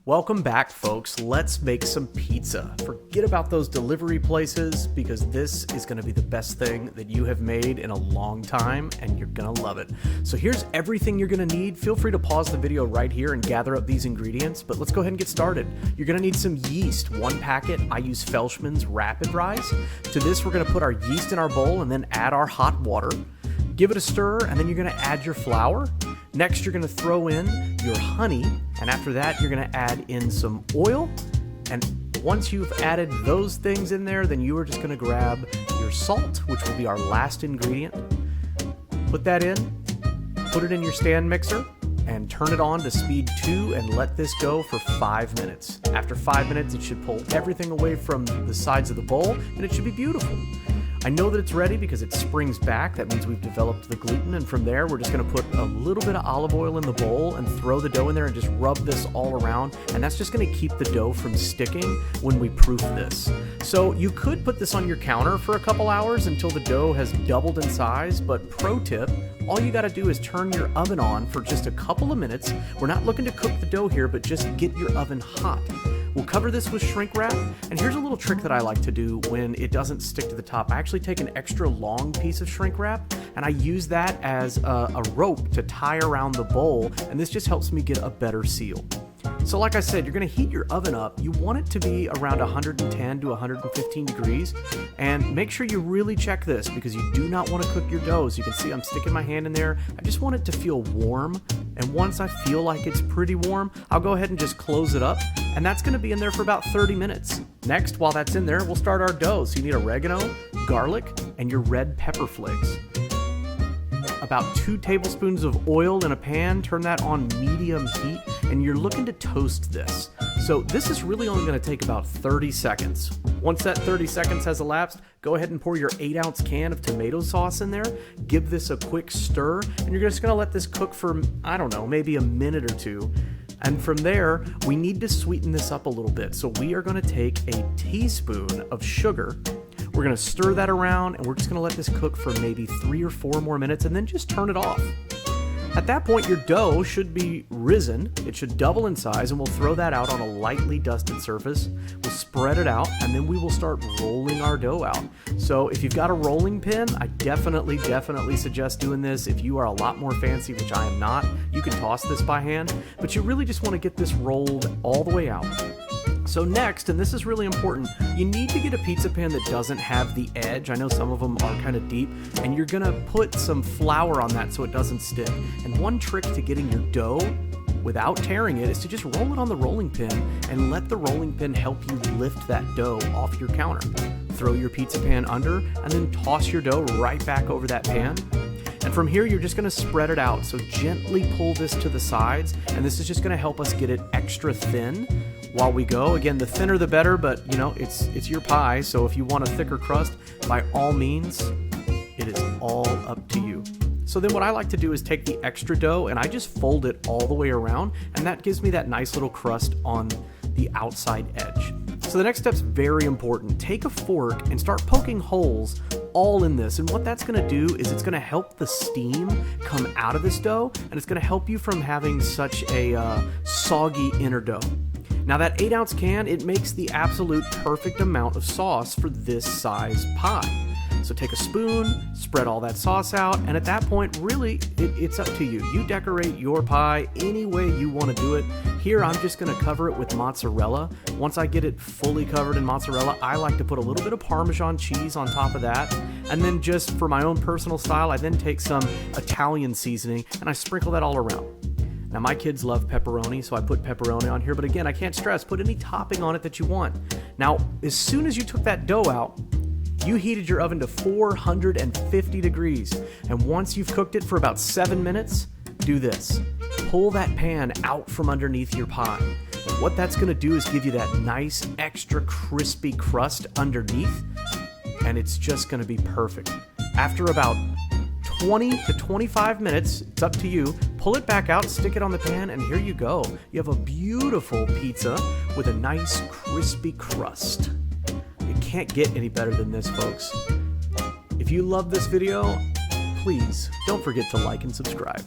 Welcome back, folks. Let's make some pizza. Forget about those delivery places because this is going to be the best thing that you have made in a long time and you're going to love it. So here's everything you're going to need. Feel free to pause the video right here and gather up these ingredients, but let's go ahead and get started. You're going to need some yeast, 1 packet. I use Felshman's Rapid Rise. To this, we're going to put our yeast in our bowl and then add our hot water. Give it a stir, and then you're going to add your flour. Next, you're going to throw in your honey, and after that, you're going to add in some oil. And once you've added those things in there, then you are just going to grab your salt, which will be our last ingredient. Put that in, put it in your stand mixer, and turn it on to speed 2 and let this go for 5 minutes. After 5 minutes, it should pull everything away from the sides of the bowl, and it should be beautiful. I know that it's ready because it springs back. That means we've developed the gluten, and from there we're just going to put a little bit of olive oil in the bowl and throw the dough in there and just rub this all around, and that's just going to keep the dough from sticking when we proof this. So you could put this on your counter for a couple hours until the dough has doubled in size, but pro tip, all you got to do is turn your oven on for just a couple of minutes. We're not looking to cook the dough here, but just get your oven hot. We'll cover this with shrink wrap, and here's a little trick that I like to do when it doesn't stick to the top. I actually take an extra long piece of shrink wrap, and I use that as a rope to tie around the bowl, and this just helps me get a better seal. So like I said, you're going to heat your oven up. You want it to be around 110 to 115 degrees, and make sure you really check this because you do not want to cook your dough. As you can see, I'm sticking my hand in there. I just want it to feel warm, and once I feel like it's pretty warm, I'll go ahead and just close it up, and that's going to be in there for about 30 minutes. Next, while that's in there, we'll start our dough. So you need oregano, garlic, and your red pepper flakes. About 2 tablespoons of oil in a pan, turn that on medium heat, and you're looking to toast this. So this is really only going to take about 30 seconds. Once that 30 seconds has elapsed, go ahead and pour your 8-ounce can of tomato sauce in there, give this a quick stir, and you're just going to let this cook for, I don't know, maybe a minute or two. And from there, we need to sweeten this up a little bit. So we are going to take a teaspoon of sugar. We're going to stir that around, and we're just going to let this cook for maybe 3 or 4 more minutes, and then just turn it off. At that point, your dough should be risen. It should double in size, and we'll throw that out on a lightly dusted surface. We'll spread it out, and then we will start rolling our dough out. So if you've got a rolling pin, I definitely suggest doing this. If you are a lot more fancy, which I am not, you can toss this by hand, but you really just want to get this rolled all the way out. So next, and this is really important, you need to get a pizza pan that doesn't have the edge. I know some of them are kind of deep, and you're gonna put some flour on that so it doesn't stick. And one trick to getting your dough without tearing it is to just roll it on the rolling pin and let the rolling pin help you lift that dough off your counter. Throw your pizza pan under and then toss your dough right back over that pan. And from here, you're just gonna spread it out. So gently pull this to the sides, and this is just gonna help us get it extra thin while we go. Again, the thinner the better, but you know, it's your pie, so if you want a thicker crust, by all means, it is all up to you. So then what I like to do is take the extra dough and I just fold it all the way around, and that gives me that nice little crust on the outside edge. So the next step's very important. Take a fork and start poking holes all in this, and what that's going to do is it's going to help the steam come out of this dough, and it's going to help you from having such a soggy inner dough. Now that 8-ounce can, it makes the absolute perfect amount of sauce for this size pie. So take a spoon, spread all that sauce out, and at that point, really, it's up to you. You decorate your pie any way you want to do it. Here, I'm just going to cover it with mozzarella. Once I get it fully covered in mozzarella, I like to put a little bit of Parmesan cheese on top of that. And then just for my own personal style, I then take some Italian seasoning and I sprinkle that all around. Now my kids love pepperoni, so I put pepperoni on here, but again, I can't stress, put any topping on it that you want. Now, as soon as you took that dough out, you heated your oven to 450 degrees, and once you've cooked it for about 7 minutes, do this. Pull that pan out from underneath your pie. And what that's gonna do is give you that nice, extra crispy crust underneath, and it's just gonna be perfect. After about 20 to 25 minutes, it's up to you, pull it back out, stick it on the pan, and here you go. You have a beautiful pizza with a nice crispy crust. It can't get any better than this, folks. If you love this video, please don't forget to like and subscribe.